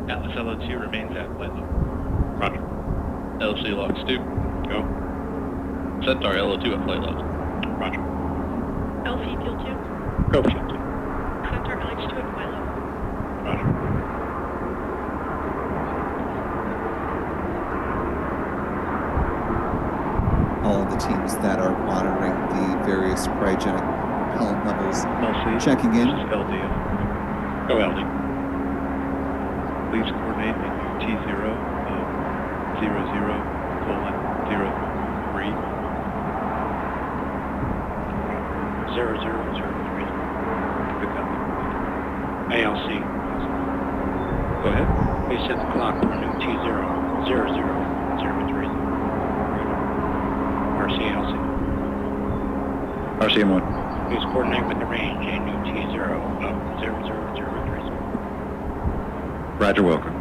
Atlas LO2 remains at flight level. Roger. LC logs 2. Go. Centaur LO2 at flight level. Roger. LC Fuel 2. Go Fuel 2. Centaur LH2 at flight level. Roger. All of the teams that are monitoring the various cryogenic propellant levels LC. checking in. This is LD. Go LD. Please coordinate in T0 00:03. Zero, zero, zero, three. Good copy. ALC. Go ahead. Please set the clock for new T0 0003. RCLC. RCM1. Please coordinate with the range in new T0 of 00030. Roger, welcome.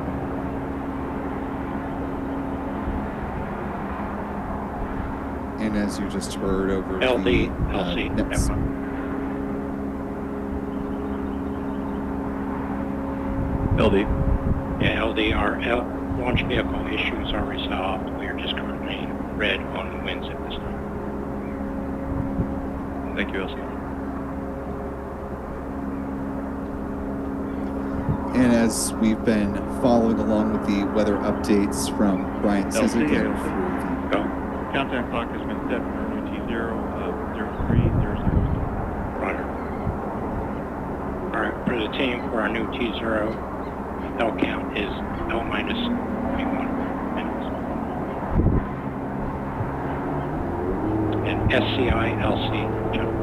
And as you just heard over LD, the LC, nets. F1. LD. Yeah, LD, our launch vehicle issues are resolved. We are just currently red on the winds at this time. Thank you, LC. And as we've been following along with the weather updates from Brian Scissor LC, there LC. through the Go. Countdown clock has been set for new T0 0300. Roger. All right, for the team, for our new T0, L count is L minus 21 minutes. And SCI, LC, John.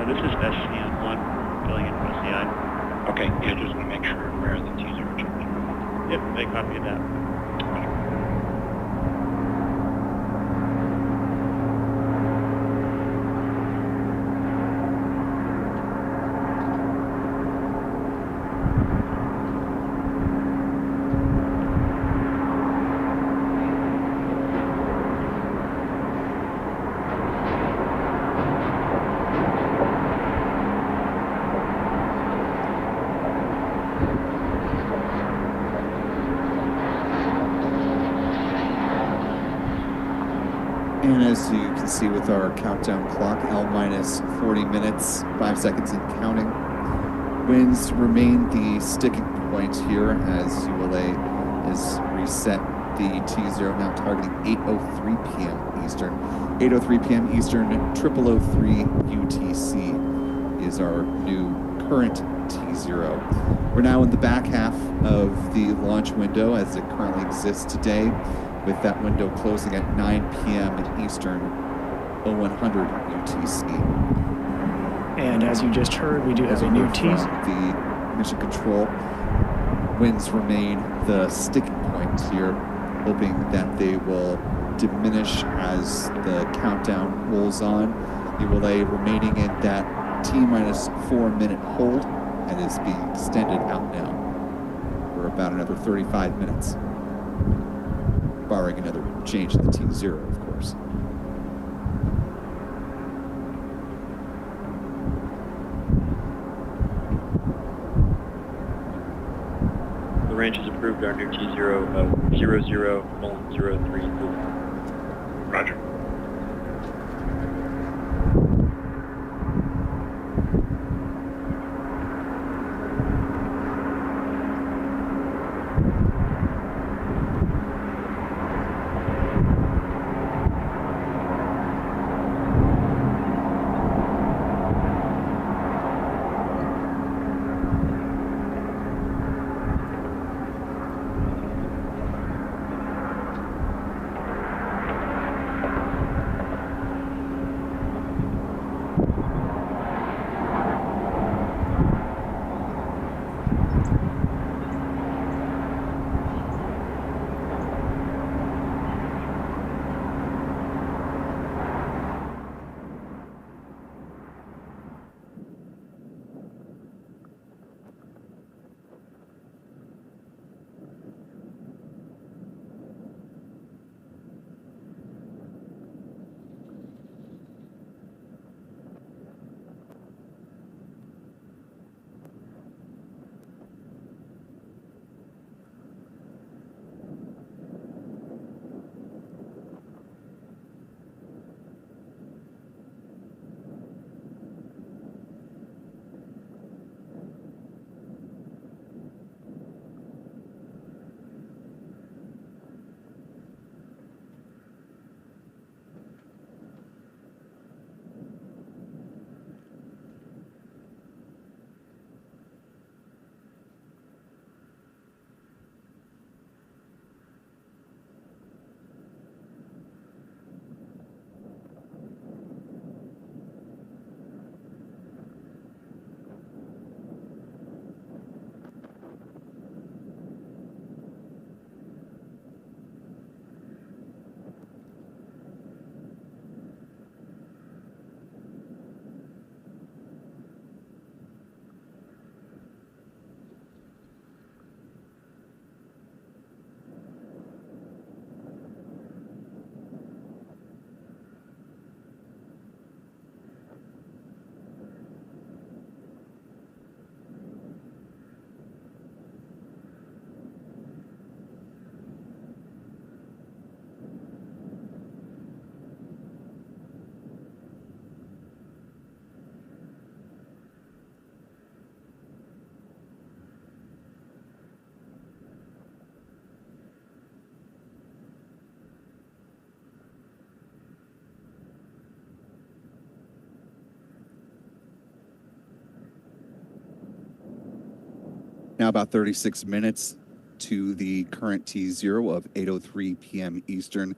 This is SCN1, filling in for SCI. Okay, yeah, just want to make sure where the T0 change. Yep, they copied that. And as you can see with our countdown clock, L minus 40 minutes, 5 seconds and counting. Winds remain the sticking point here as ULA has reset the T0 now targeting 8:03 p.m. Eastern. 8:03 p.m. Eastern, 0003 UTC is our new current T0. We're now in the back half of the launch window as it currently exists today, with that window closing at 9 p.m. Eastern, 0100 UTC. And as you just heard, we do have a new T. The mission control, winds remain the sticking point here, hoping that they will diminish as the countdown rolls on. ULA remaining in that T-minus 4 minute hold and is being extended out now for about another 35 minutes. Barring another change in the T0, of course. The range has approved our new T0 of 00:03. Roger. Now about 36 minutes to the current T0 of 8:03 p.m. Eastern,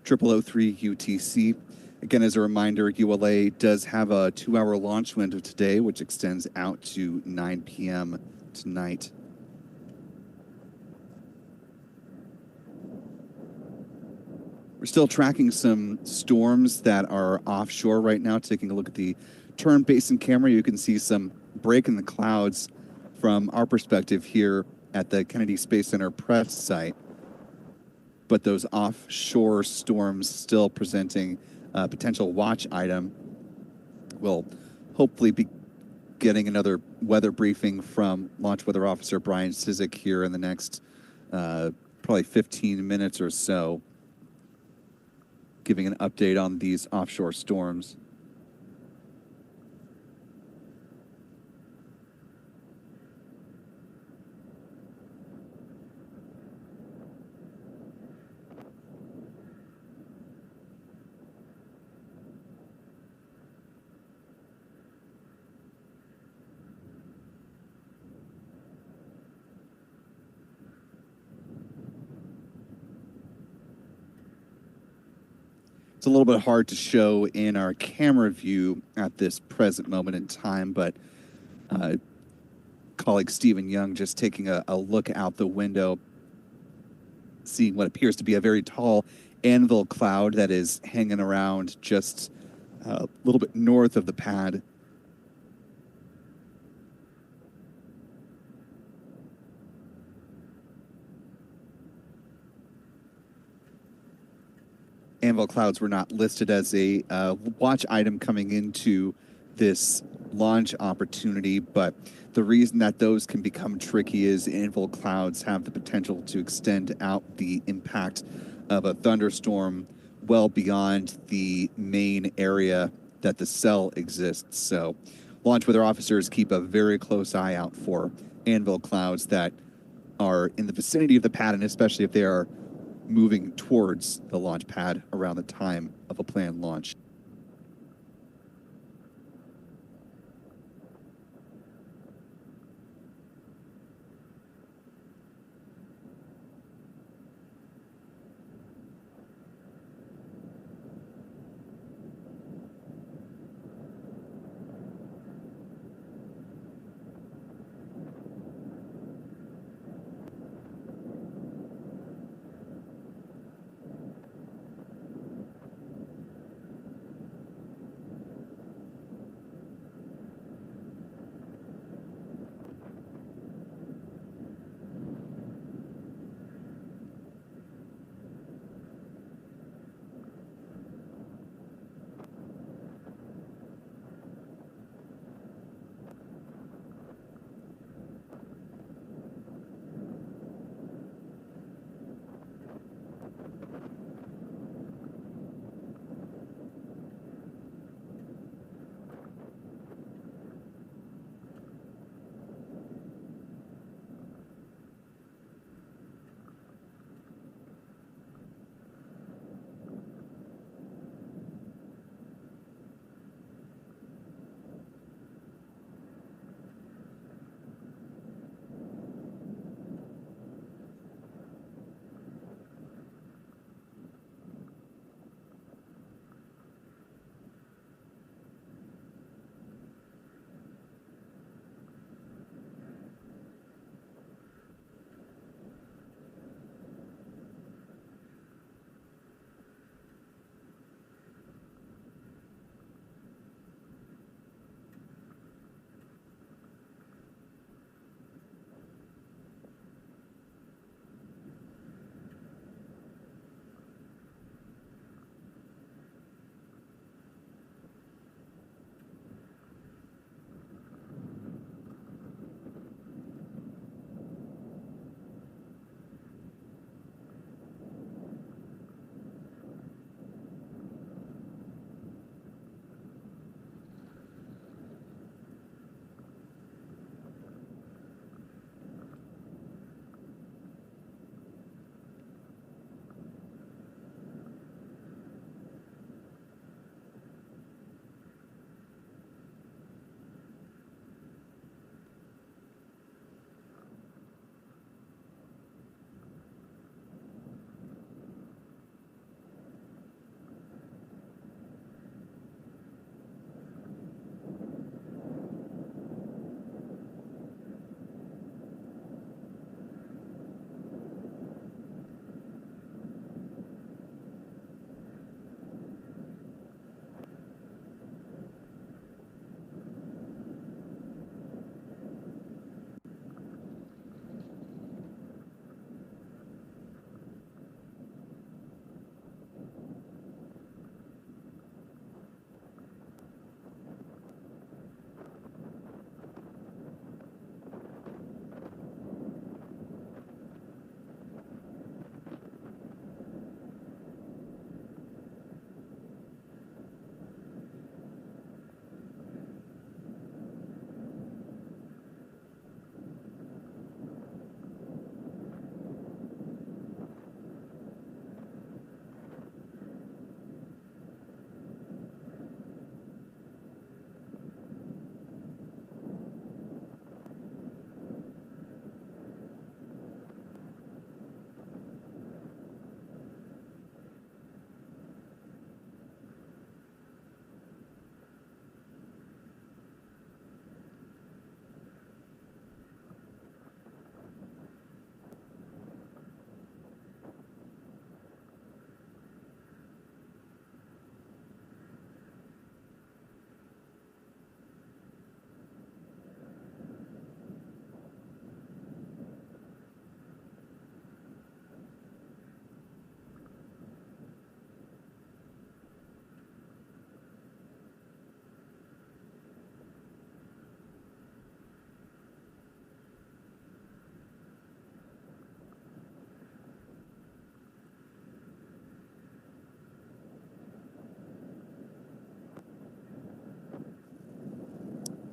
0003 UTC. Again, as a reminder, ULA does have a 2-hour launch window today, which extends out to 9 p.m. tonight. We're still tracking some storms that are offshore right now. Taking a look at the turn basin camera, you can see some break in the clouds from our perspective here at the Kennedy Space Center press site. But those offshore storms still presenting a potential watch item. We'll hopefully be getting another weather briefing from Launch Weather Officer Brian Sizik here in the next probably 15 minutes or so, giving an update on these offshore storms. It's a little bit hard to show in our camera view at this present moment in time, but colleague Stephen Young just taking a look out the window, seeing what appears to be a very tall anvil cloud that is hanging around just a little bit north of the pad. Anvil clouds were not listed as a watch item coming into this launch opportunity, but the reason that those can become tricky is anvil clouds have the potential to extend out the impact of a thunderstorm well beyond the main area that the cell exists. So launch weather officers keep a very close eye out for anvil clouds that are in the vicinity of the pad, and especially if they are moving towards the launch pad around the time of a planned launch.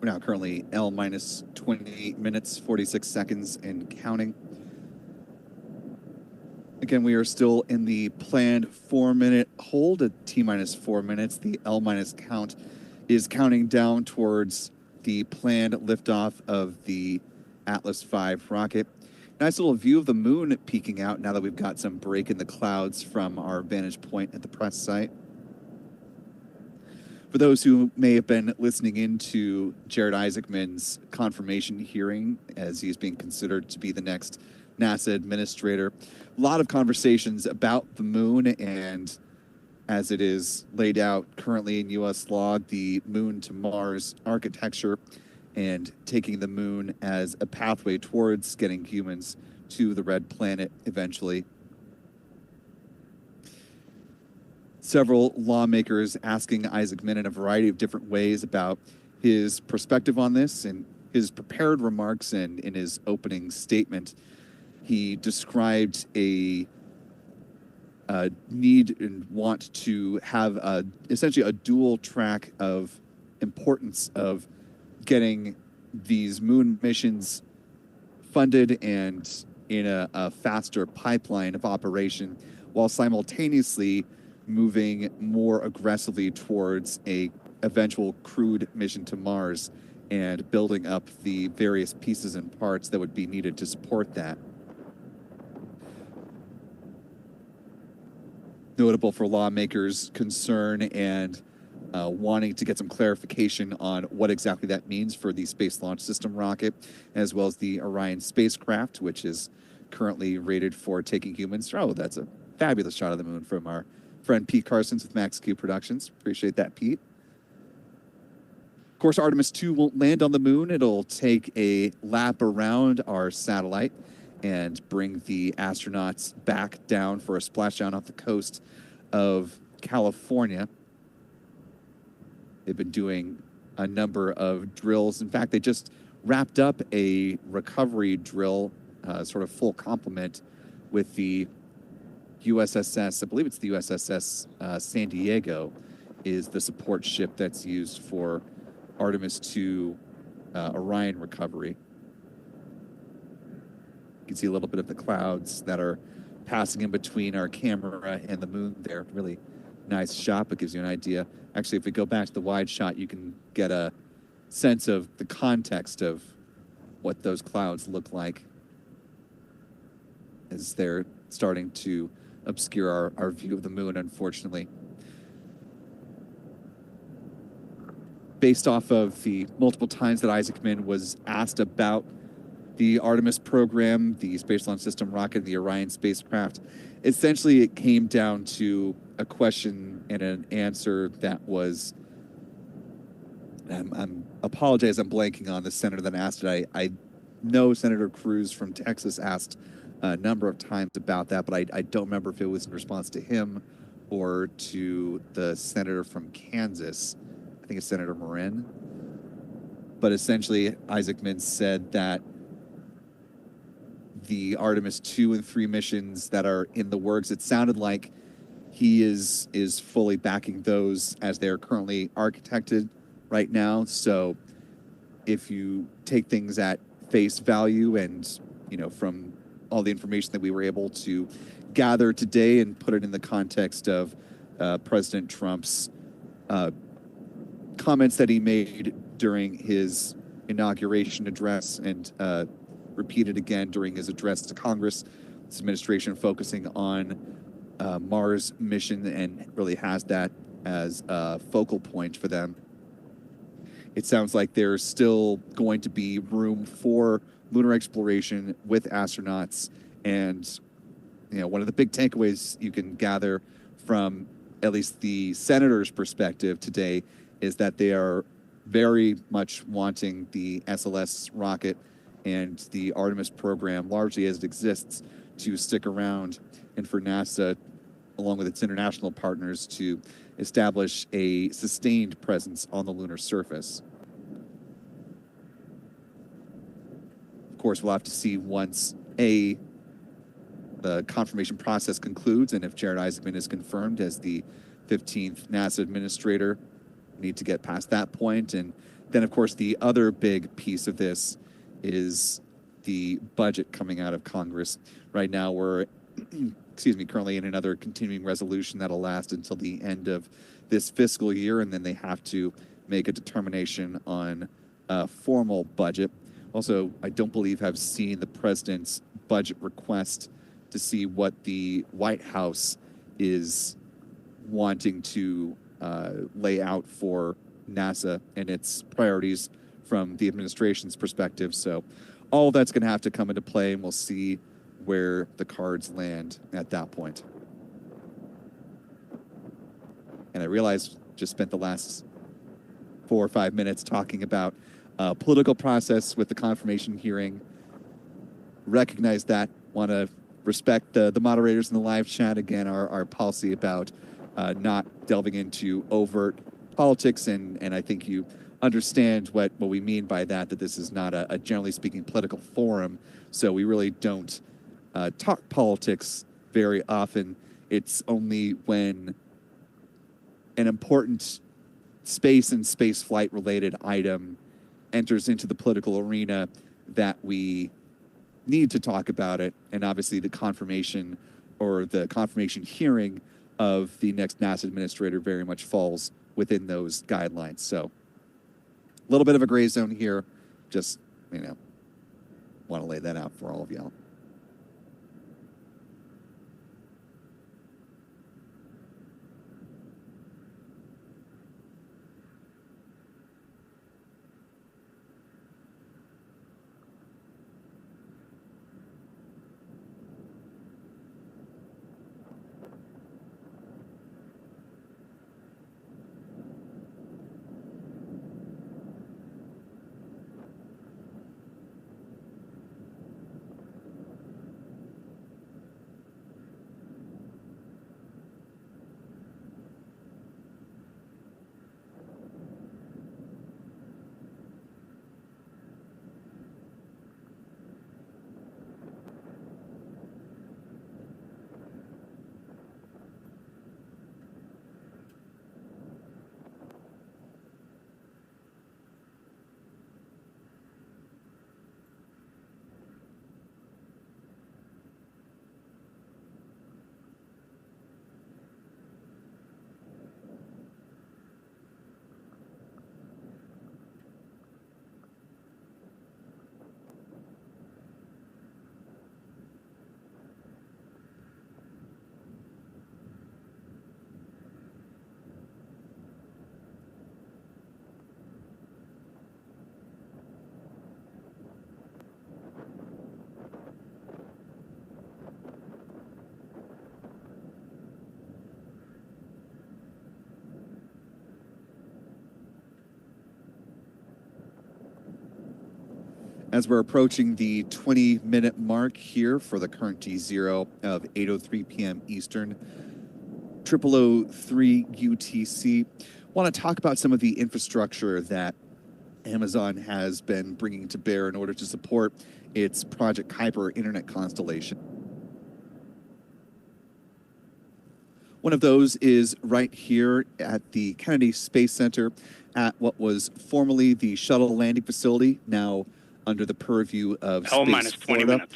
We're now currently L minus 28 minutes, 46 seconds and counting. Again, we are still in the planned 4-minute hold at T minus 4 minutes. The L minus count is counting down towards the planned liftoff of the Atlas V rocket. Nice little view of the moon peeking out now that we've got some break in the clouds from our vantage point at the press site. For those who may have been listening into Jared Isaacman's confirmation hearing as he's being considered to be the next NASA administrator, a lot of conversations about the moon and, as it is laid out currently in U.S. law, the moon to Mars architecture and taking the moon as a pathway towards getting humans to the red planet eventually. Several lawmakers asking Isaacman in a variety of different ways about his perspective on this. And his prepared remarks and in his opening statement, he described a need and want to have essentially a dual track of importance of getting these moon missions funded and in a faster pipeline of operation, while simultaneously moving more aggressively towards a eventual crewed mission to Mars and building up the various pieces and parts that would be needed to support that. Notable for lawmakers' concern and wanting to get some clarification on what exactly that means for the Space Launch System rocket, as well as the Orion spacecraft, which is currently rated for taking humans. Oh, that's a fabulous shot of the moon from our friend Pete Carsons with Max Q Productions. Appreciate that, Pete. Of course, Artemis 2 won't land on the moon. It'll take a lap around our satellite and bring the astronauts back down for a splashdown off the coast of California. They've been doing a number of drills. In fact, they just wrapped up a recovery drill, sort of full complement with the USSS, I believe it's the USSS San Diego, is the support ship that's used for Artemis 2 Orion recovery. You can see a little bit of the clouds that are passing in between our camera and the moon there. Really nice shot, but gives you an idea. Actually, if we go back to the wide shot, you can get a sense of the context of what those clouds look like as they're starting to obscure our view of the moon, unfortunately. Based off of the multiple times that Isaacman was asked about the Artemis program, the Space Launch System rocket, the Orion spacecraft, essentially it came down to a question and an answer that was, I'm apologize, I'm blanking on the senator that asked it. I know Senator Cruz from Texas asked a number of times about that, but I don't remember if it was in response to him or to the senator from Kansas. I think it's Senator Morin. But essentially, Isaacman said that the Artemis 2 and 3 missions that are in the works, it sounded like he is fully backing those as they are currently architected right now. So if you take things at face value and, you know, from all the information that we were able to gather today and put it in the context of President Trump's comments that he made during his inauguration address and repeated again during his address to Congress, this administration focusing on Mars mission and really has that as a focal point for them. It sounds like there's still going to be room for lunar exploration with astronauts. And, you know, one of the big takeaways you can gather from at least the senator's perspective today is that they are very much wanting the SLS rocket and the Artemis program, largely as it exists, to stick around and for NASA, along with its international partners, to establish a sustained presence on the lunar surface. Of course, we'll have to see once the confirmation process concludes, and if Jared Isaacman is confirmed as the 15th NASA administrator, we need to get past that point and Then, of course, the other big piece of this is the budget coming out of Congress. Right now, we're currently in another continuing resolution that'll last until the end of this fiscal year, and then they have to make a determination on a formal budget. Also, I don't believe I've seen the president's budget request to see what the White House is wanting to lay out for NASA and its priorities from the administration's perspective. So all of that's going to have to come into play, and we'll see where the cards land at that point. And I realize just spent the last 4 or 5 minutes talking about political process with the confirmation hearing. Recognize that. Want to respect the moderators in the live chat. Again, our policy about not delving into overt politics, and I think you understand what we mean by that this is not a generally speaking political forum, so we really don't talk politics very often. It's only when an important space and space flight related item enters into the political arena that we need to talk about it, and obviously the confirmation or the confirmation hearing of the next NASA administrator very much falls within those guidelines. So a little bit of a gray zone here. Just, want to lay that out for all of y'all. As we're approaching the 20-minute mark here for the current T0 of 8:03 p.m. Eastern, 0003 UTC, want to talk about some of the infrastructure that Amazon has been bringing to bear in order to support its Project Kuiper internet constellation. One of those is right here at the Kennedy Space Center at what was formerly the shuttle landing facility, now under the purview of L Space minus 20 Florida. minutes.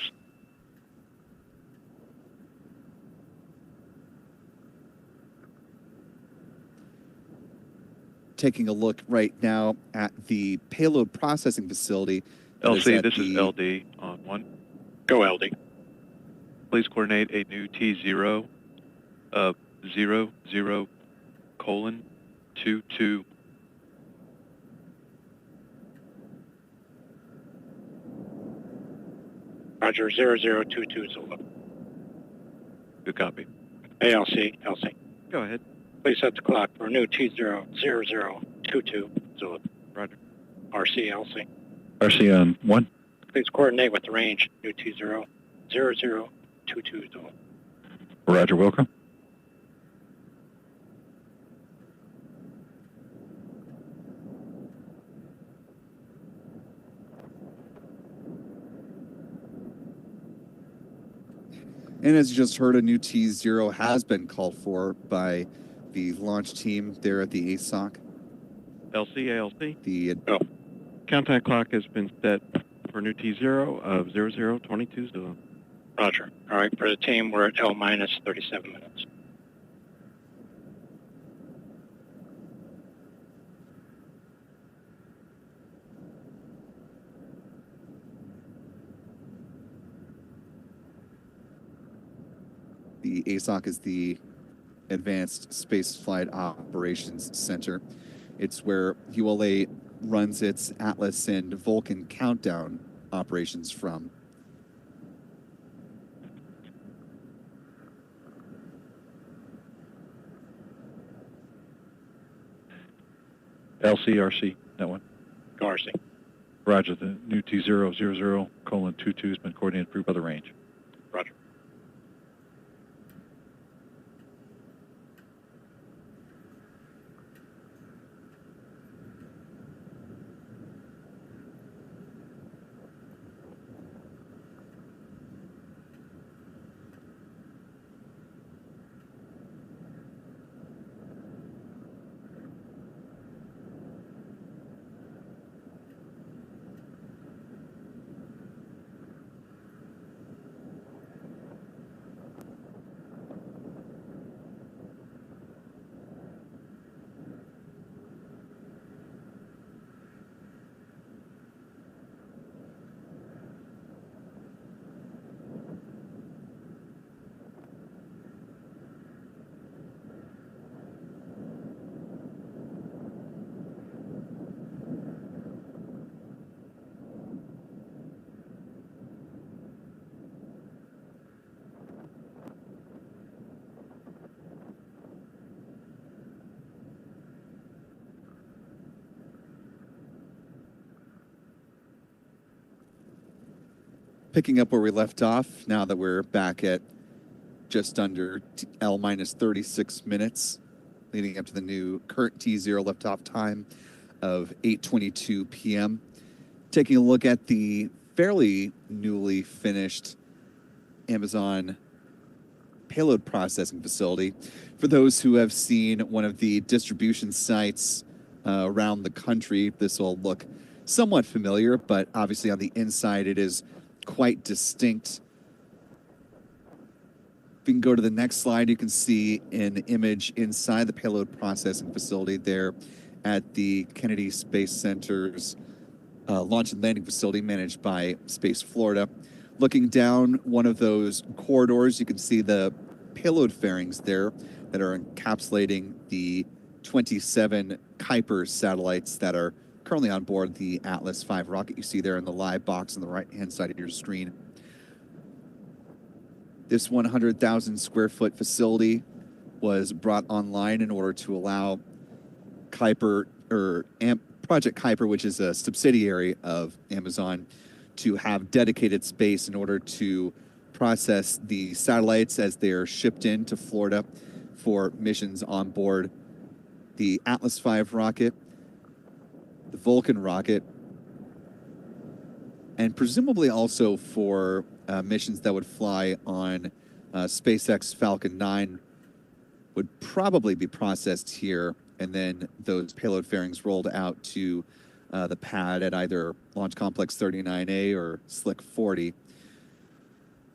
Taking a look right now at the payload processing facility. LC, this is LD on 1. Go, LD. Please coordinate a new T0 of 00:22. Roger, 0022 Zulu. Good copy. ALC, Go ahead. please set the clock for a new T0 0022 Zulu. Roger. RC, RC on 1. please coordinate with the range, new T0 0022 Zulu. Roger, welcome. And as you just heard, a new T0 has been called for by the launch team there at the ASOC. LC, ALC. The Countdown clock has been set for new T0 of 0022 Zulu. Roger. All right, for the team, we're at L minus 37 minutes. The ASOC is the Advanced Spaceflight Operations Center. It's where ULA runs its Atlas and Vulcan countdown operations from. LCRC, that one. Garci. Roger, the new T000:22 has been coordinated approved by the range. Roger. Picking up where we left off, now that we're back at just under L minus 36 minutes, leading up to the new current T0 liftoff time of 8:22 p.m. Taking a look at the fairly newly finished Amazon payload processing facility. For those who have seen one of the distribution sites around the country, this will look somewhat familiar, but obviously on the inside it is quite distinct. If we can go to the next slide, you can see an image inside the payload processing facility there at the Kennedy Space Center's launch and landing facility managed by Space Florida. Looking down one of those corridors, you can see the payload fairings there that are encapsulating the 27 Kuiper satellites that are currently on board the Atlas V rocket you see there in the live box on the right-hand side of your screen. This 100,000 square foot facility was brought online in order to allow Kuiper, Project Kuiper, which is a subsidiary of Amazon, to have dedicated space in order to process the satellites as they are shipped into Florida for missions on board the Atlas V rocket, the Vulcan rocket, and presumably also for missions that would fly on SpaceX Falcon 9 would probably be processed here, and then those payload fairings rolled out to the pad at either Launch Complex 39A or Slick 40.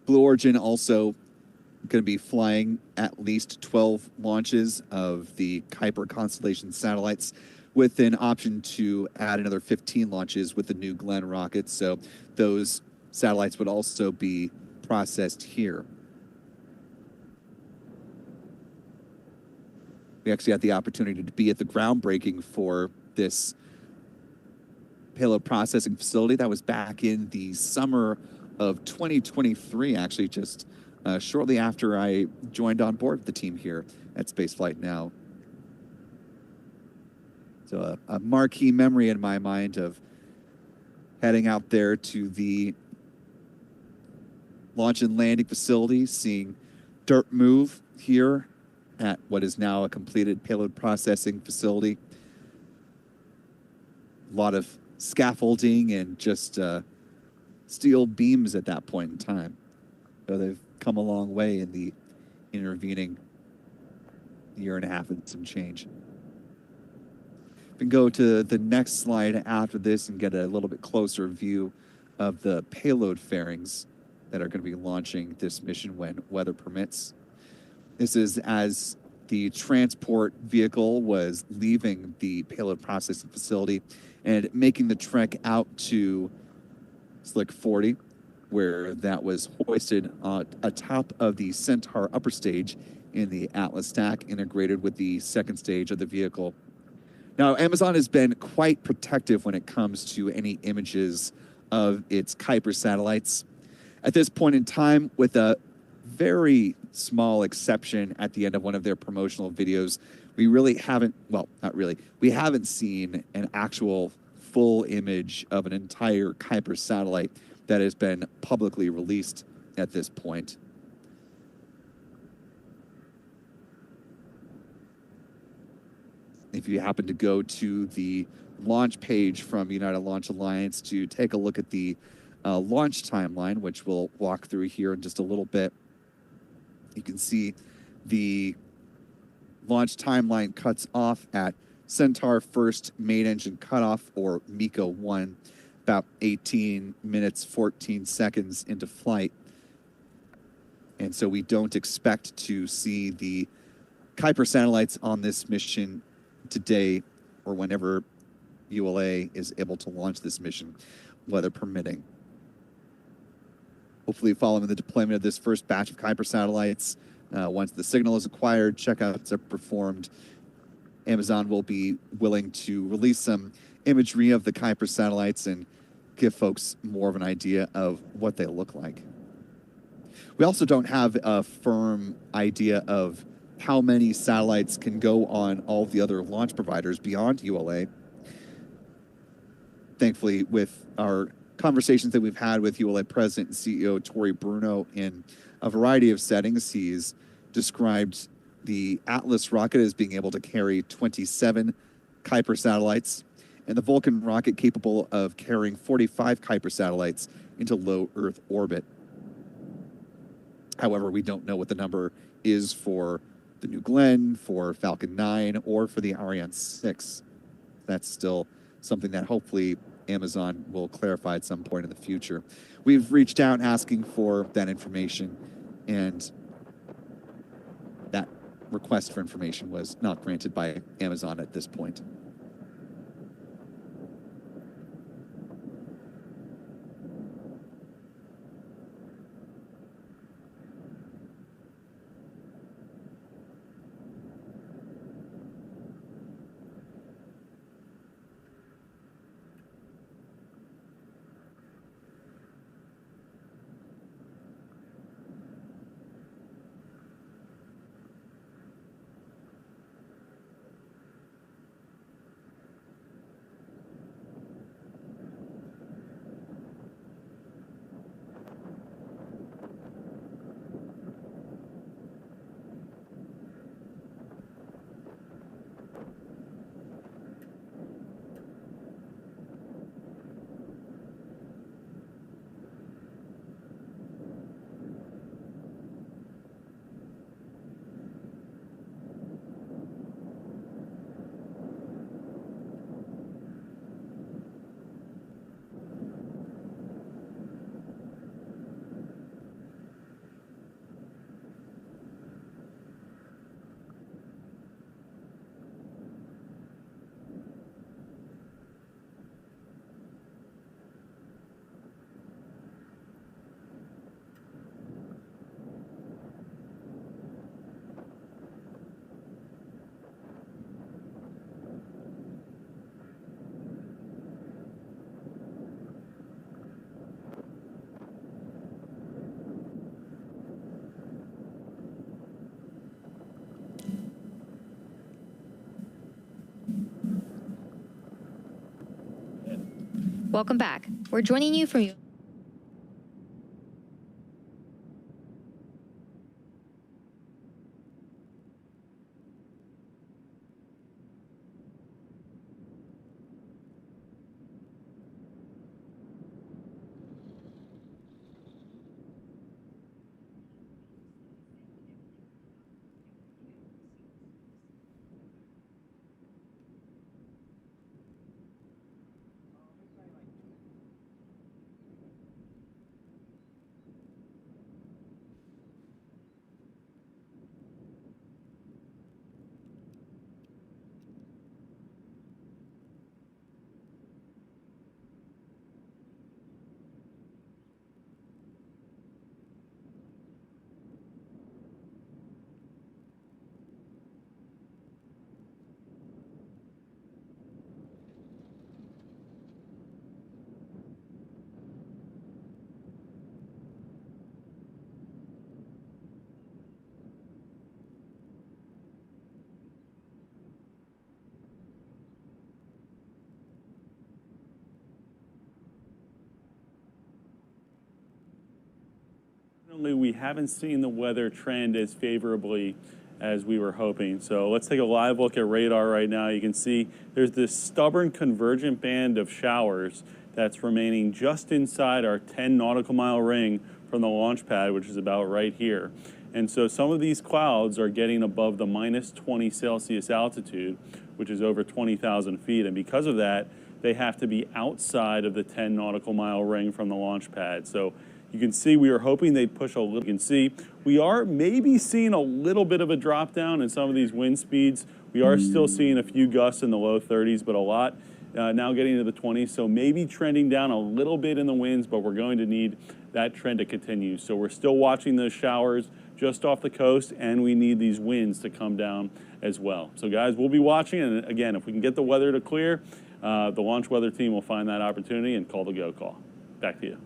Blue Origin also going to be flying at least 12 launches of the Kuiper constellation satellites, with an option to add another 15 launches with the new Glenn rocket. So those satellites would also be processed here. We actually had the opportunity to be at the groundbreaking for this payload processing facility. That was back in the summer of 2023, actually, just shortly after I joined on board the team here at SpaceFlight Now. So a marquee memory in my mind of heading out there to the launch and landing facility, seeing dirt move here at what is now a completed payload processing facility. A lot of scaffolding and just steel beams at that point in time. So they've come a long way in the intervening year and a half and some change. We can go to the next slide after this and get a little bit closer view of the payload fairings that are going to be launching this mission when weather permits. This is as the transport vehicle was leaving the payload processing facility and making the trek out to Slick 40, where that was hoisted atop of the Centaur upper stage in the Atlas stack, integrated with the second stage of the vehicle. Now, Amazon has been quite protective when it comes to any images of its Kuiper satellites. At this point in time, with a very small exception at the end of one of their promotional videos, we really haven't, well, not really, we haven't seen an actual full image of an entire Kuiper satellite that has been publicly released at this point. If you happen to go to the launch page from United Launch Alliance to take a look at the launch timeline, which we'll walk through here in just a little bit, you can see the launch timeline cuts off at Centaur first main engine cutoff, or MECO 1, about 18 minutes, 14 seconds into flight. And so we don't expect to see the Kuiper satellites on this mission today or whenever ULA is able to launch this mission, weather permitting. Hopefully following the deployment of this first batch of Kuiper satellites, once the signal is acquired, checkouts are performed, Amazon will be willing to release some imagery of the Kuiper satellites and give folks more of an idea of what they look like. We also don't have a firm idea of how many satellites can go on all the other launch providers beyond ULA. Thankfully, with our conversations that we've had with ULA President and CEO Tori Bruno in a variety of settings, he's described the Atlas rocket as being able to carry 27 Kuiper satellites, and the Vulcan rocket capable of carrying 45 Kuiper satellites into low Earth orbit. However, we don't know what the number is for the New Glenn, for Falcon 9, or for the Ariane 6. That's still something that hopefully Amazon will clarify at some point in the future. We've reached out asking for that information, and that request for information was not granted by Amazon at this point. Welcome back. We're joining you from We haven't seen the weather trend as favorably as we were hoping. So let's take a live look at radar right now. You can see there's this stubborn convergent band of showers that's remaining just inside our 10 nautical mile ring from the launch pad, which is about right here. And so some of these clouds are getting above the minus 20 Celsius altitude, which is over 20,000 feet. And because of that, they have to be outside of the 10 nautical mile ring from the launch pad. So you can see we were hoping they'd push a little. You can see we are maybe seeing a little bit of a drop down in some of these wind speeds. We are still seeing a few gusts in the low 30s, but a lot now getting into the 20s. So maybe trending down a little bit in the winds, but we're going to need that trend to continue. So we're still watching those showers just off the coast, and we need these winds to come down as well. So guys, we'll be watching, and again, if we can get the weather to clear, the launch weather team will find that opportunity and call the go call. Back to you.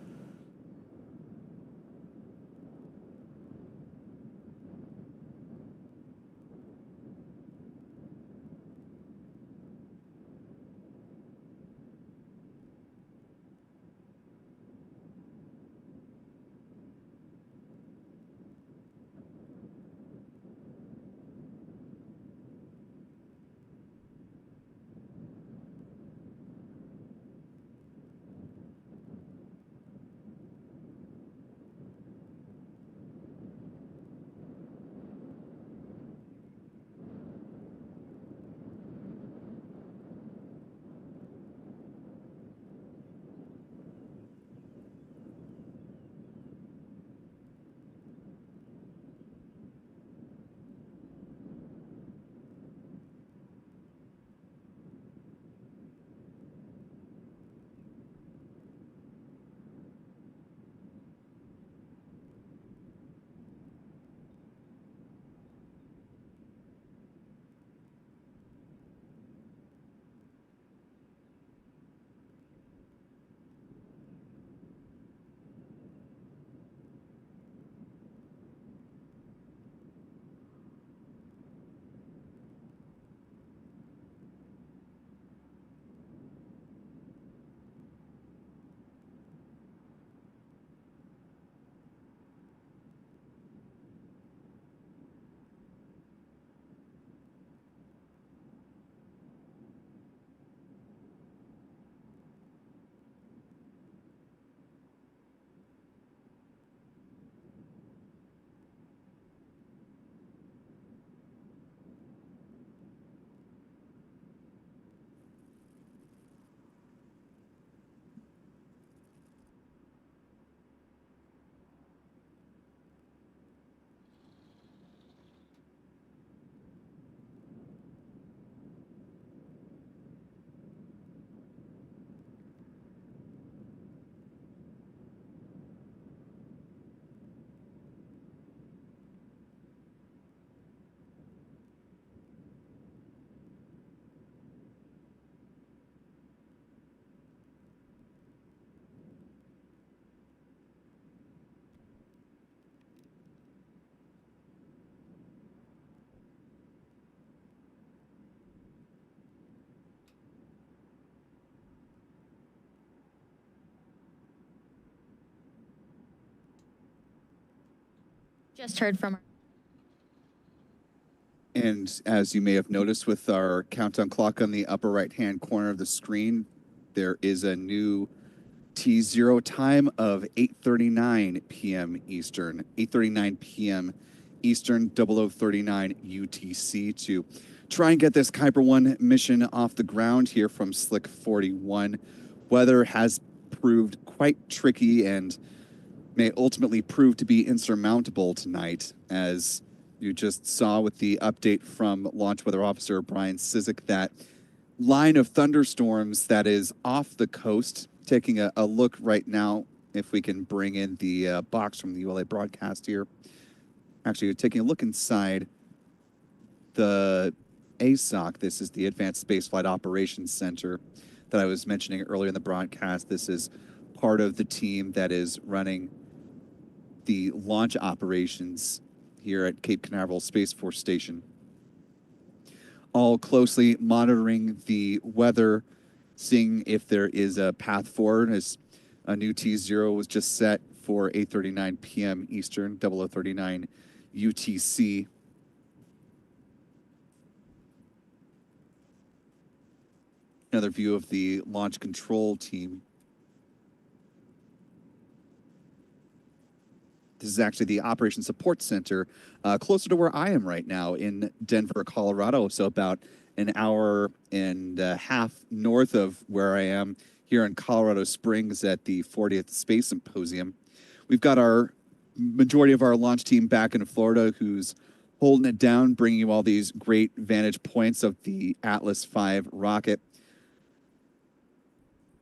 Just heard from. And as you may have noticed with our countdown clock on the upper right-hand corner of the screen, there is a new T0 time of 8:39 p.m. Eastern, 8:39 p.m. Eastern, 0039 UTC to try and get this Kuiper 1 mission off the ground here from Slick 41. Weather has proved quite tricky and may ultimately prove to be insurmountable tonight, as you just saw with the update from Launch Weather Officer Brian Sizik, that line of thunderstorms that is off the coast. Taking a look right now, if we can bring in the box from the ULA broadcast here. Actually, taking a look inside the ASOC. This is the Advanced Spaceflight Operations Center that I was mentioning earlier in the broadcast. This is part of the team that is running the launch operations here at Cape Canaveral Space Force Station. All closely monitoring the weather, seeing if there is a path forward, as a new T0 was just set for 8:39 p.m. Eastern, 0039 UTC. Another view of the launch control team. This is actually the Operations Support Center, closer to where I am right now in Denver, Colorado. So about an hour and a half north of where I am here in Colorado Springs at the 40th Space Symposium. We've got our majority of our launch team back in Florida who's holding it down, bringing you all these great vantage points of the Atlas V rocket.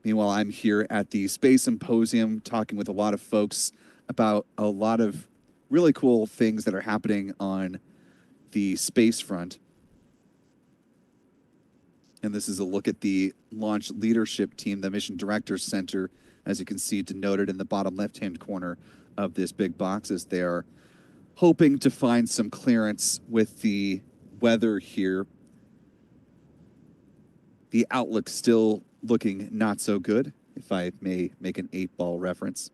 Meanwhile, I'm here at the Space Symposium talking with a lot of folks about a lot of really cool things that are happening on the space front. And this is a look at the launch leadership team, the Mission Directors Center, as you can see denoted in the bottom left-hand corner of this big box, as they are hoping to find some clearance with the weather here. The outlook still looking not so good, if I may make an 8-ball reference,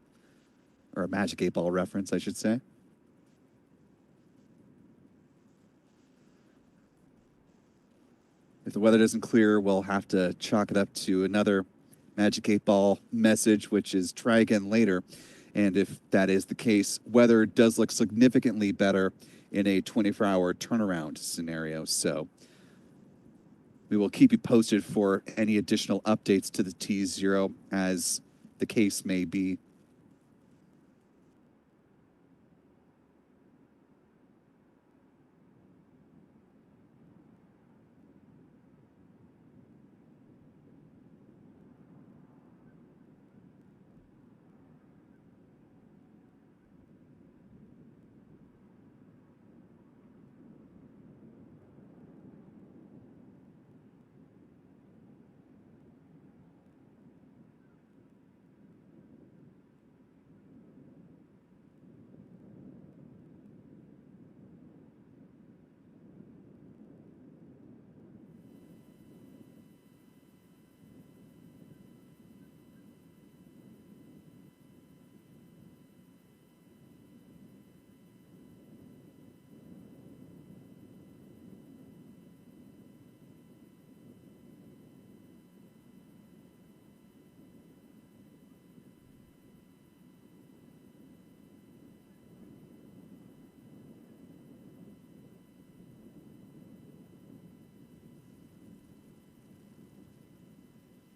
or a Magic 8-ball reference, I should say. If the weather doesn't clear, we'll have to chalk it up to another Magic 8-ball message, which is try again later. And if that is the case, weather does look significantly better in a 24-hour turnaround scenario. So we will keep you posted for any additional updates to the T0 as the case may be.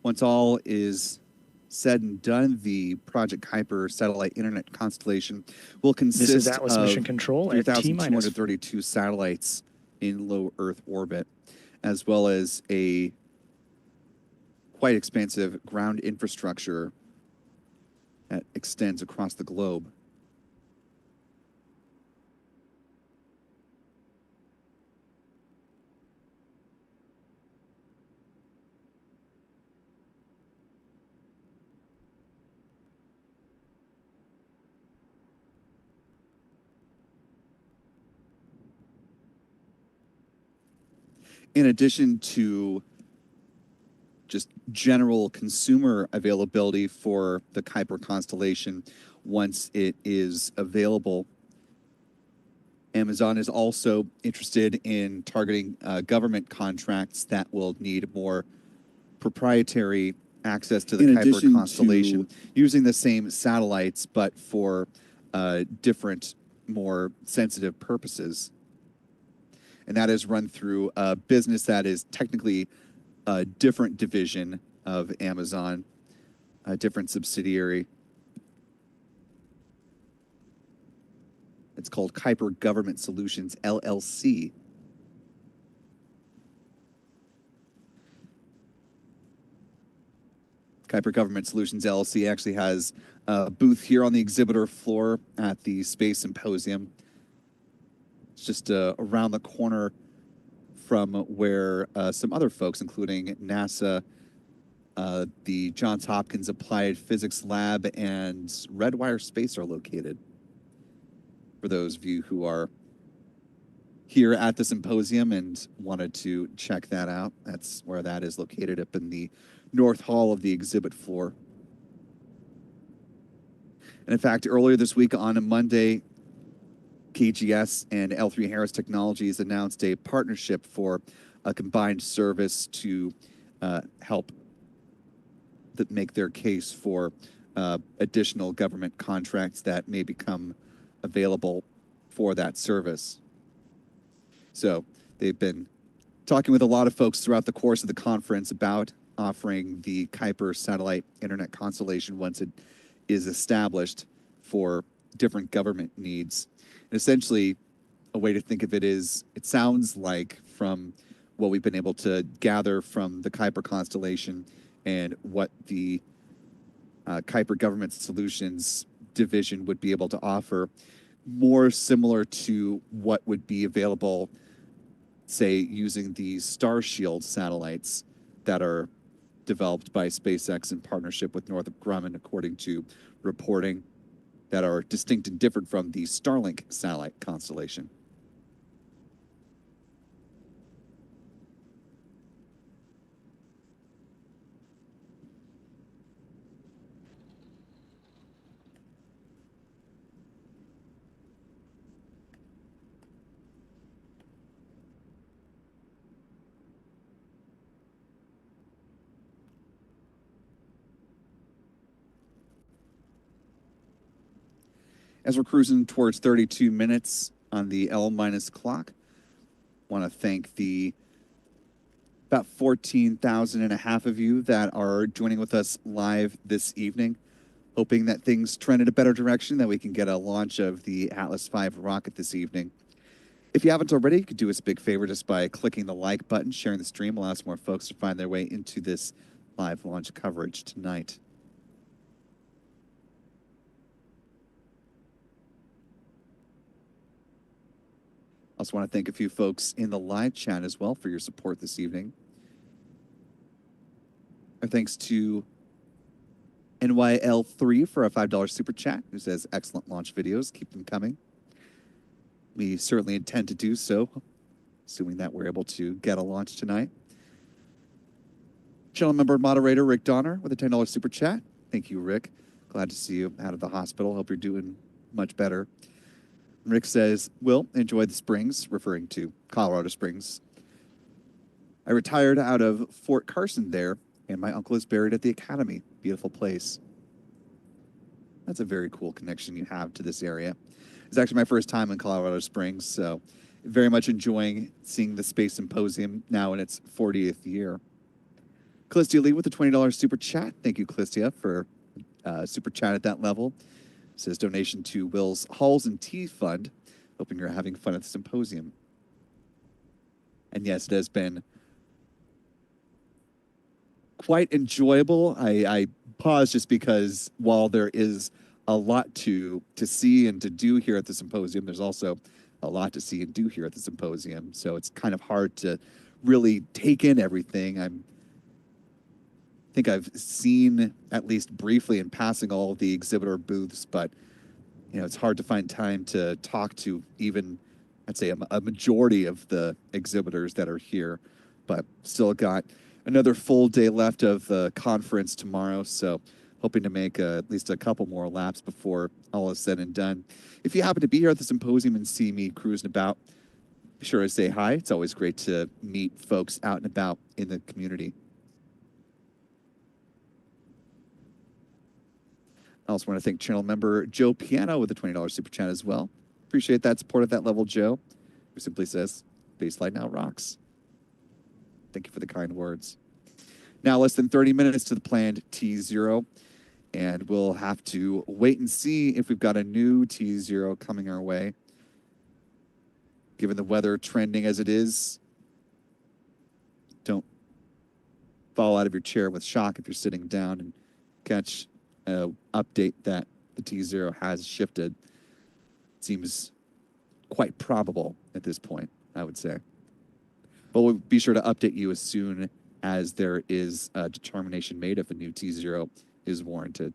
Once all is said and done, the Project Kuiper satellite internet constellation will consist This is Atlas of Mission Control at T-minus 3,232 satellites in low Earth orbit, as well as a quite expansive ground infrastructure that extends across the globe. In addition to just general consumer availability for the Kuiper constellation once it is available, Amazon is also interested in targeting government contracts that will need more proprietary access to the Kuiper constellation, using the same satellites but for different, more sensitive purposes. And that is run through a business that is technically a different division of Amazon, a different subsidiary. It's called Kuiper Government Solutions, LLC. Kuiper Government Solutions, LLC actually has a booth here on the exhibitor floor at the Space Symposium. It's just around the corner from where some other folks, including NASA, the Johns Hopkins Applied Physics Lab, and Redwire Space are located. For those of you who are here at the symposium and wanted to check that out, that's where that is located, up in the North Hall of the exhibit floor. And in fact, earlier this week on a Monday, KGS and L3 Harris Technologies announced a partnership for a combined service to help make their case for additional government contracts that may become available for that service. So they've been talking with a lot of folks throughout the course of the conference about offering the Kuiper satellite internet constellation once it is established for different government needs. And essentially, a way to think of it is, it sounds like from what we've been able to gather from the Kuiper constellation and what the Kuiper Government Solutions division would be able to offer, more similar to what would be available, say, using the Starshield satellites that are developed by SpaceX in partnership with Northrop Grumman, according to reporting, that are distinct and different from the Starlink satellite constellation. As we're cruising towards 32 minutes on the L- clock, I want to thank the about 14,000 and a half of you that are joining with us live this evening, hoping that things trend in a better direction, that we can get a launch of the Atlas V rocket this evening. If you haven't already, you could do us a big favor just by clicking the like button. Sharing the stream allows more folks to find their way into this live launch coverage tonight. I also want to thank a few folks in the live chat as well for your support this evening. Our thanks to NYL3 for a $5 super chat, who says, excellent launch videos. Keep them coming. We certainly intend to do so, assuming that we're able to get a launch tonight. Channel member and moderator Rick Donner with a $10 super chat. Thank you, Rick. Glad to see you out of the hospital. Hope you're doing much better. Rick says, Will, enjoy the Springs, referring to Colorado Springs. I retired out of Fort Carson there, and my uncle is buried at the Academy. Beautiful place. That's a very cool connection you have to this area. It's actually my first time in Colorado Springs, so very much enjoying seeing the Space Symposium now in its 40th year. Callistia Lee with a $20 super chat. Thank you, Callistia, for super chat at that level. It says donation to Will's Halls and Tea Fund. Hoping you're having fun at the symposium. And yes, it has been quite enjoyable. I pause just because while there is a lot to see and to do here at the symposium, there's also a lot to see and do here at the symposium. So it's kind of hard to really take in everything. I think I've seen, at least briefly in passing, all of the exhibitor booths, but it's hard to find time to talk to even, I'd say, a majority of the exhibitors that are here. But still got another full day left of the conference tomorrow, so hoping to make at least a couple more laps before all is said and done. If you happen to be here at the symposium and see me cruising about, be sure to say hi. It's always great to meet folks out and about in the community. I also want to thank channel member Joe Piano with a $20 super chat as well. Appreciate that support at that level, Joe, who simply says, SpaceFlight Now rocks. Thank you for the kind words. Now, less than 30 minutes to the planned T0, and we'll have to wait and see if we've got a new T0 coming our way. Given the weather trending as it is, don't fall out of your chair with shock if you're sitting down and catch an update that the T0 has shifted. Seems quite probable at this point, I would say. But we'll be sure to update you as soon as there is a determination made if a new T0 is warranted.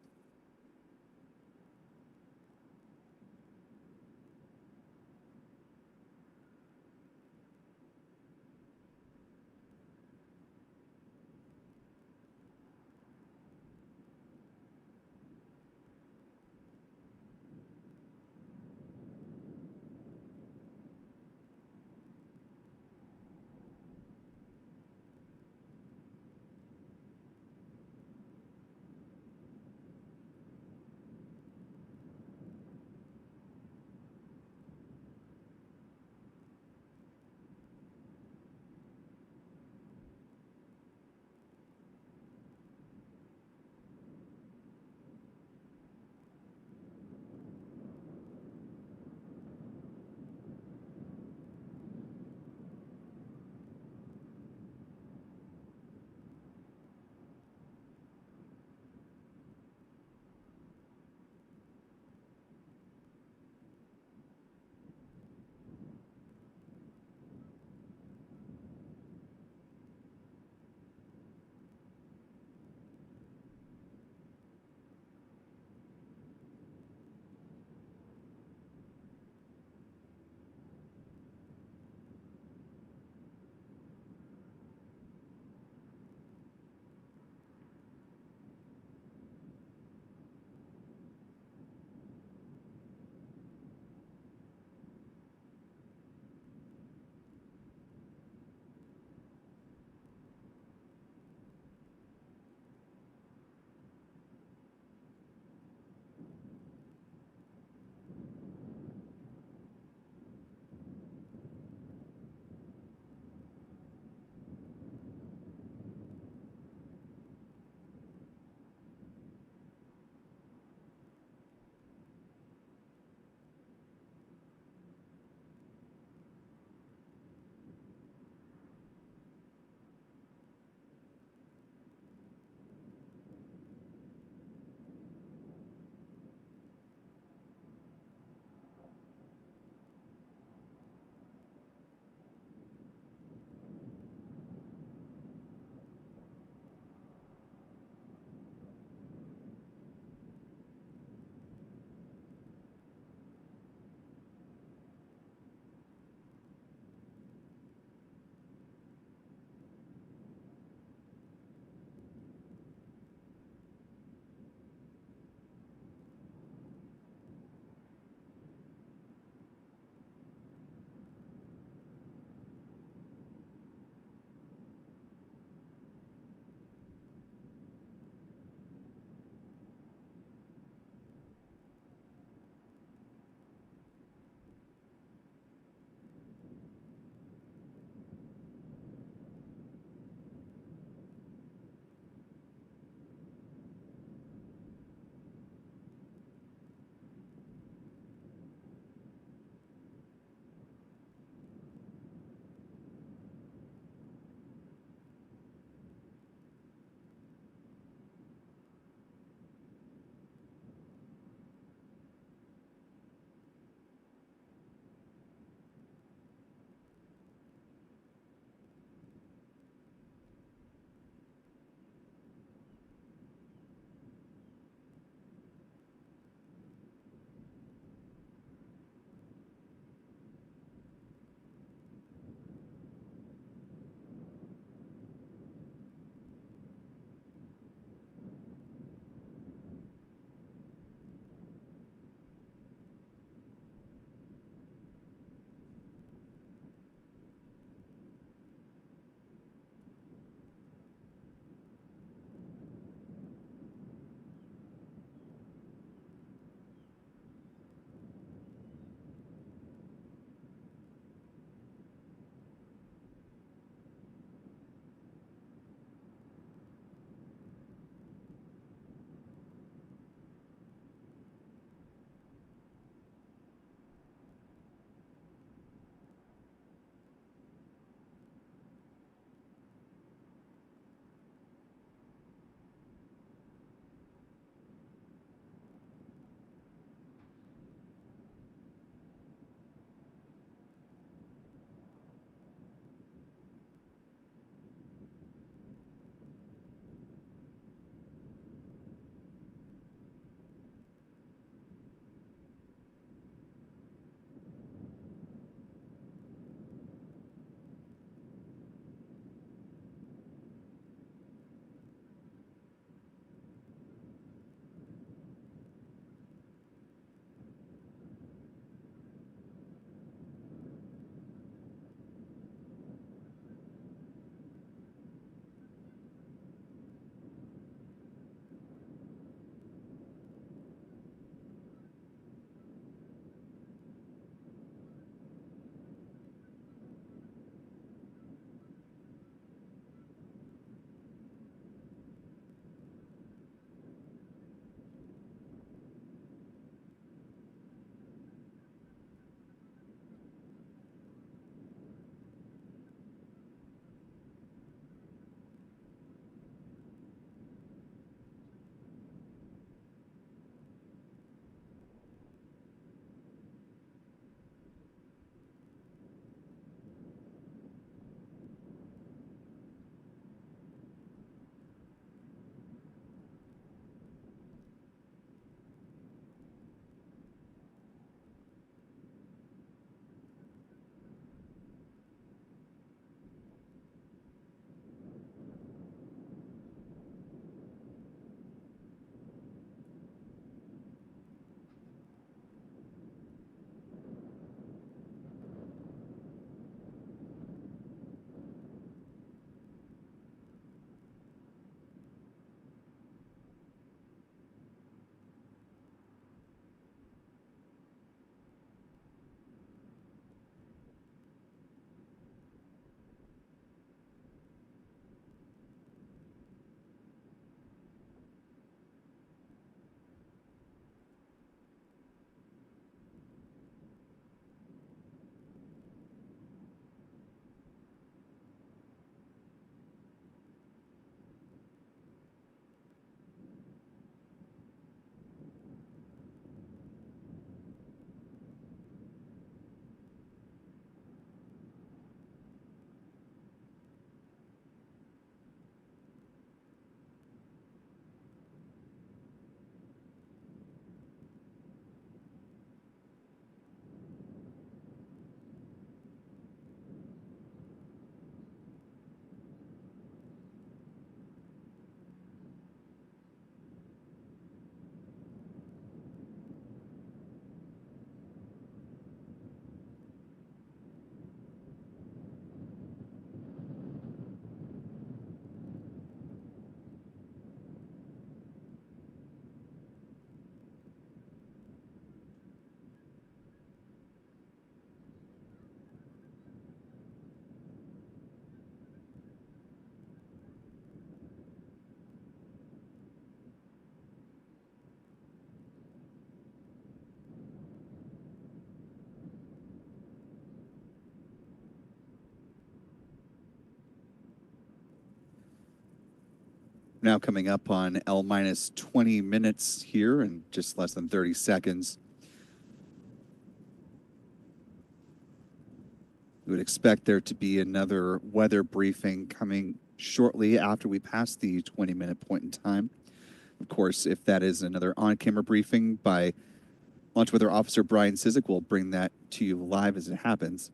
Now coming up on L minus 20 minutes here in just less than 30 seconds. We would expect there to be another weather briefing coming shortly after we pass the 20-minute point in time. Of course, if that is another on-camera briefing by Launch Weather Officer Brian Sizik, we'll bring that to you live as it happens.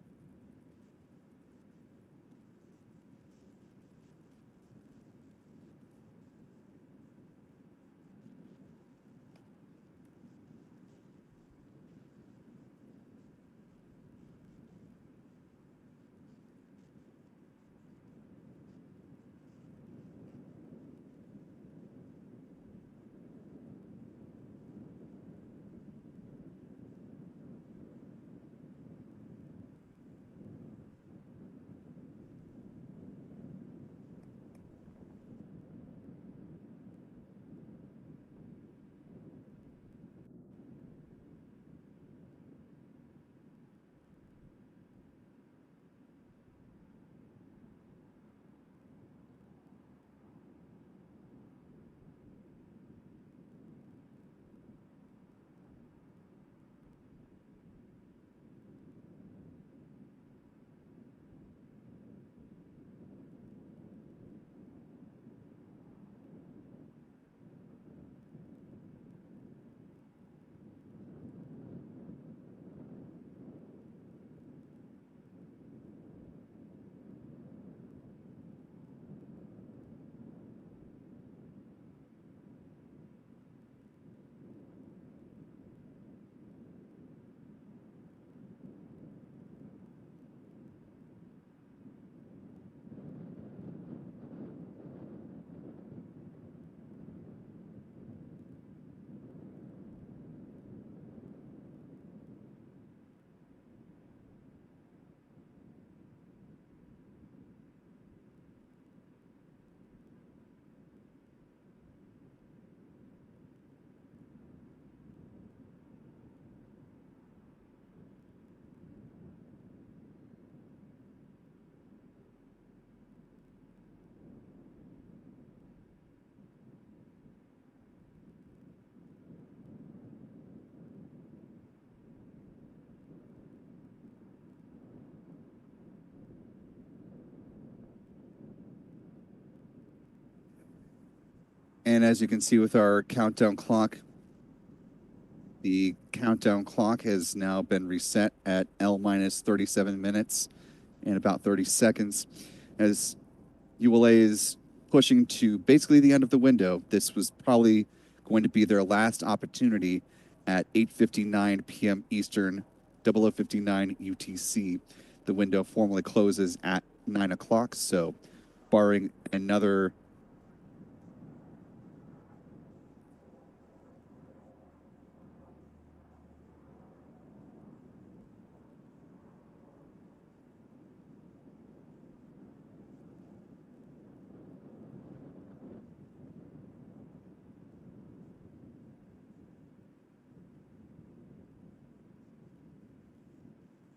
And as you can see with our countdown clock, the countdown clock has now been reset at L minus 37 minutes and about 30 seconds. As ULA is pushing to basically the end of the window, this was probably going to be their last opportunity at 8:59 p.m. Eastern, 00:59 UTC. The window formally closes at 9 o'clock, so barring another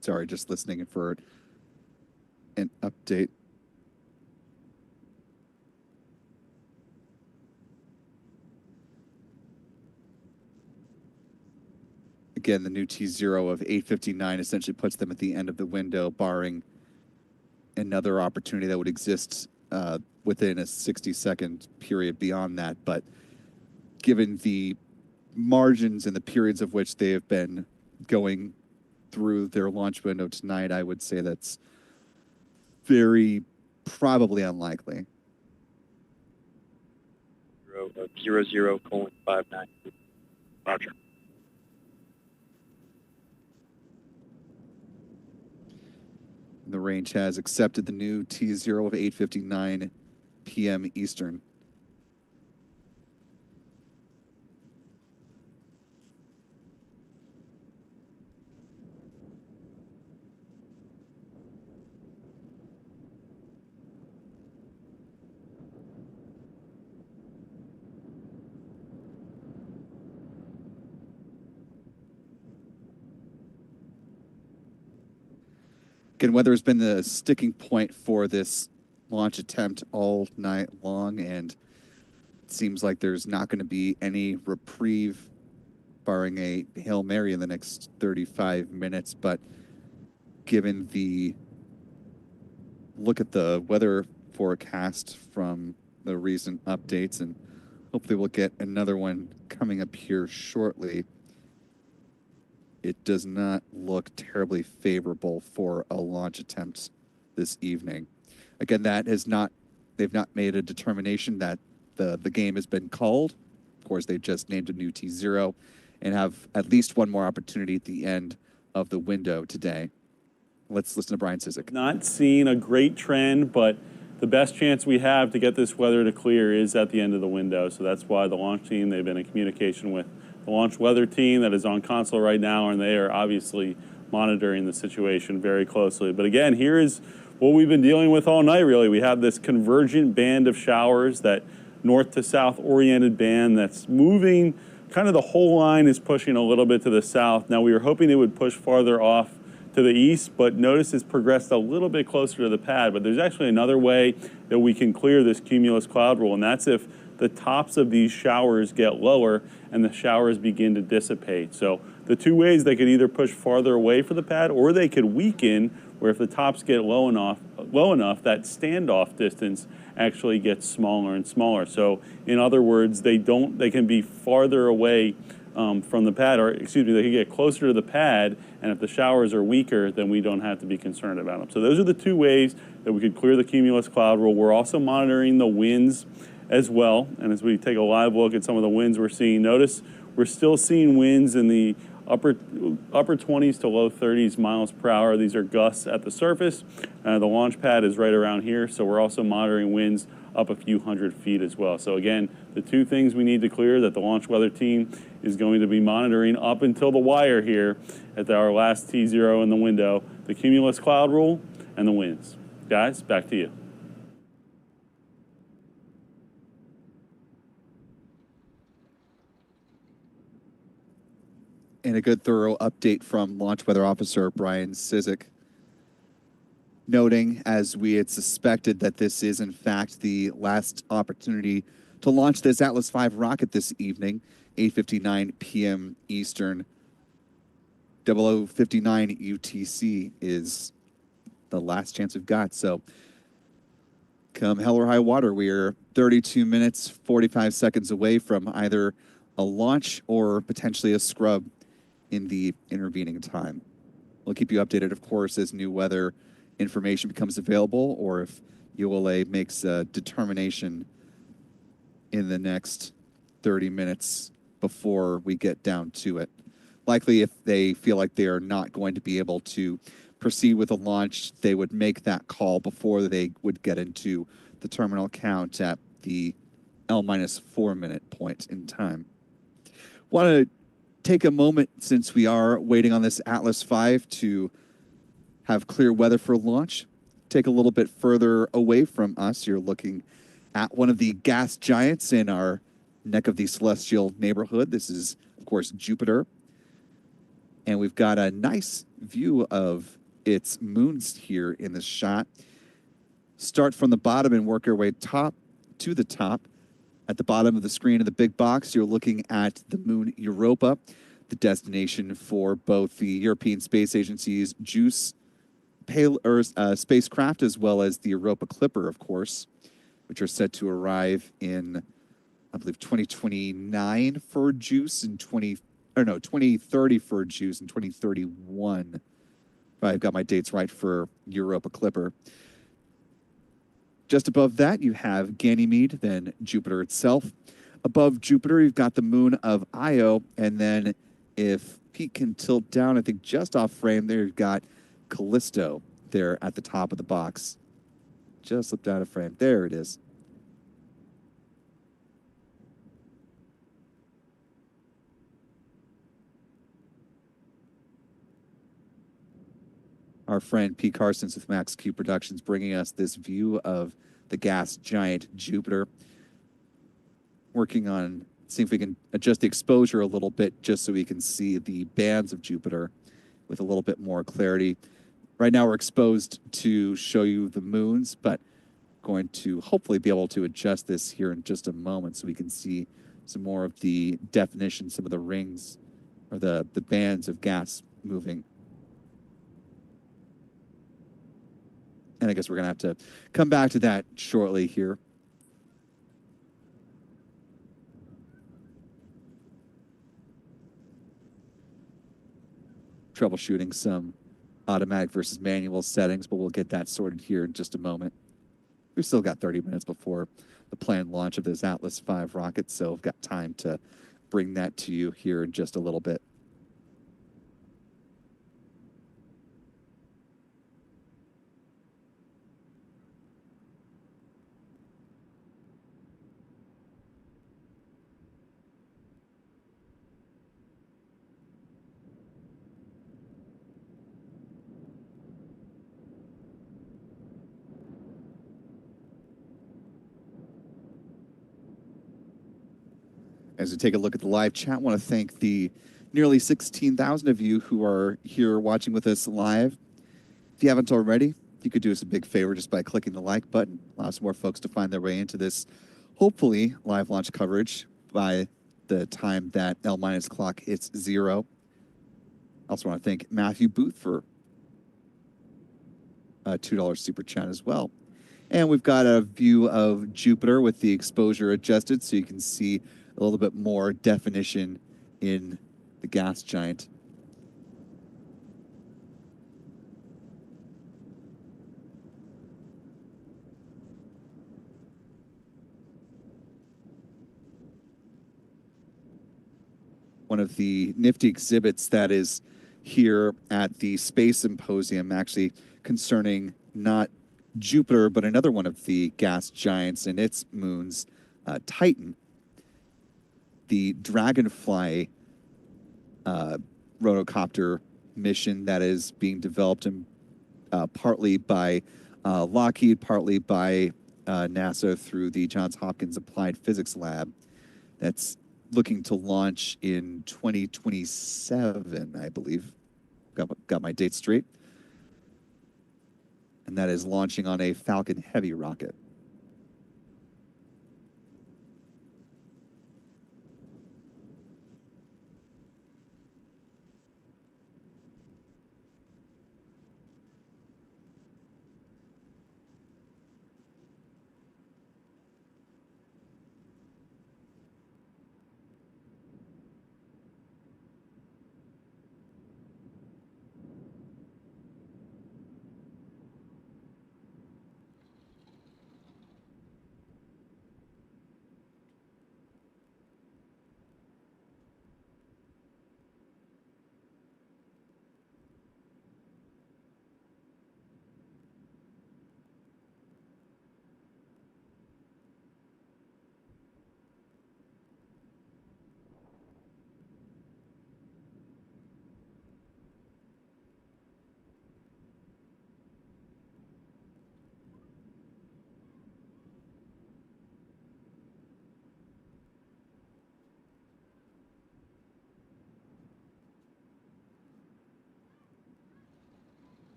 Sorry, just listening for an update. Again, the new T0 of 8:59 essentially puts them at the end of the window, barring another opportunity that would exist within a 60-second period beyond that. But given the margins and the periods of which they have been going through their launch window tonight, I would say that's very probably unlikely. 00:59. Roger. The range has accepted the new T0 of 8:59 p.m. Eastern. Again, weather has been the sticking point for this launch attempt all night long, and seems like there's not going to be any reprieve, barring a Hail Mary in the next 35 minutes. But given the look at the weather forecast from the recent updates, and hopefully we'll get another one coming up here shortly, it does not look terribly favorable for a launch attempt this evening. Again, they've not made a determination that the game has been called. Of course, they just named a new T0 and have at least one more opportunity at the end of the window today. Let's listen to Brian Sizik. Not seeing a great trend, but the best chance we have to get this weather to clear is at the end of the window. So that's why the launch team, they've been in communication with the launch weather team that is on console right now, and they are obviously monitoring the situation very closely. But again, here is what we've been dealing with all night, really. We have this convergent band of showers, that north to south oriented band that's moving. Kind of the whole line is pushing a little bit to the south. Now, we were hoping it would push farther off to the east, but notice it's progressed a little bit closer to the pad. But there's actually another way that we can clear this cumulus cloud rule, and that's if the tops of these showers get lower and the showers begin to dissipate. So the two ways, they could either push farther away from the pad, or they could weaken, where if the tops get low enough, that standoff distance actually gets smaller and smaller. So in other words, they can be farther away from the pad, or excuse me, they can get closer to the pad, and if the showers are weaker, then we don't have to be concerned about them. So those are the two ways that we could clear the cumulus cloud rule. We're also monitoring the winds as well, and as we take a live look at some of the winds we're seeing, notice we're still seeing winds in the upper 20s to low 30s miles per hour. These are gusts at the surface. The launch pad is right around here, so we're also monitoring winds up a few hundred feet as well. So again, the two things we need to clear that the launch weather team is going to be monitoring up until the wire here at our last T0 in the window, the cumulus cloud rule and the winds. Guys, back to you. And a good thorough update from Launch Weather Officer Brian Sizik, noting, as we had suspected, that this is in fact the last opportunity to launch this Atlas V rocket this evening, 8:59 p.m. Eastern. 00:59 UTC is the last chance we've got. So come hell or high water, we are 32 minutes, 45 seconds away from either a launch or potentially a scrub in the intervening time. We'll keep you updated, of course, as new weather information becomes available, or if ULA makes a determination in the next 30 minutes before we get down to it. Likely, if they feel like they are not going to be able to proceed with a launch, they would make that call before they would get into the terminal count at the L-4 minute point in time. Want to take a moment, since we are waiting on this Atlas V to have clear weather for launch, take a little bit further away from us. You're looking at one of the gas giants in our neck of the celestial neighborhood. This is, of course, Jupiter. And we've got a nice view of its moons here in this shot. Start from the bottom and work your way top to the top. At the bottom of the screen of the big box, you're looking at the moon Europa, the destination for both the European Space Agency's JUICE spacecraft, as well as the Europa Kuiper, of course, which are set to arrive in, I believe, 2029 for JUICE and 2030 for JUICE and 2031. If I've got my dates right for Europa Kuiper. Just above that, you have Ganymede, then Jupiter itself. Above Jupiter, you've got the moon of Io, and then if Pete can tilt down, I think just off frame there, you've got Callisto there at the top of the box. Just slipped out of frame. There it is. Our friend Pete Carsons with Max Q Productions bringing us this view of the gas giant Jupiter. Working on seeing if we can adjust the exposure a little bit just so we can see the bands of Jupiter with a little bit more clarity. Right now we're exposed to show you the moons, but going to hopefully be able to adjust this here in just a moment so we can see some more of the definition, some of the rings or the bands of gas moving. And I guess we're going to have to come back to that shortly here. Troubleshooting some automatic versus manual settings, but we'll get that sorted here in just a moment. We've still got 30 minutes before the planned launch of this Atlas V rocket, so we've got time to bring that to you here in just a little bit. As we take a look at the live chat, I want to thank the nearly 16,000 of you who are here watching with us live. If you haven't already, you could do us a big favor just by clicking the like button. Allows more folks to find their way into this, hopefully, live launch coverage by the time that L- clock hits 0. I also want to thank Matthew Booth for a $2 super chat as well. And we've got a view of Jupiter with the exposure adjusted so you can see a little bit more definition in the gas giant. One of the nifty exhibits that is here at the Space Symposium, actually concerning not Jupiter, but another one of the gas giants and its moons, Titan. The Dragonfly rotocopter mission that is being developed and partly by Lockheed, partly by NASA through the Johns Hopkins Applied Physics Lab. That's looking to launch in 2027, I believe. Got my dates straight. And that is launching on a Falcon Heavy rocket.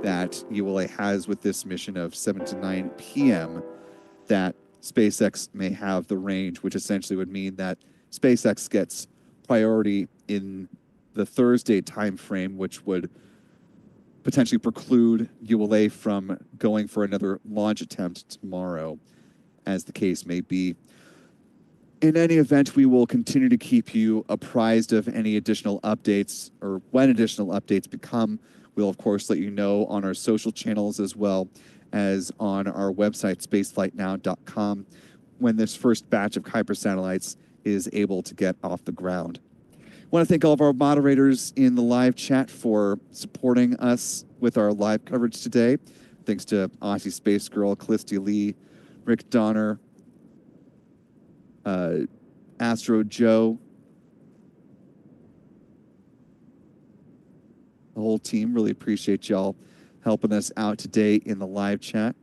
that ULA has with this mission of 7 to 9 p.m., that SpaceX may have the range, which essentially would mean that SpaceX gets priority in the Thursday time frame, which would potentially preclude ULA from going for another launch attempt tomorrow, as the case may be. In any event, we will continue to keep you apprised of any additional updates, or when additional updates become. We'll, of course, let you know on our social channels as well as on our website, spaceflightnow.com, when this first batch of Kuiper satellites is able to get off the ground. I want to thank all of our moderators in the live chat for supporting us with our live coverage today. Thanks to Aussie Space Girl, Callisti Lee, Rick Donner, Astro Joe, the whole team. Really appreciate y'all helping us out today in the live chat.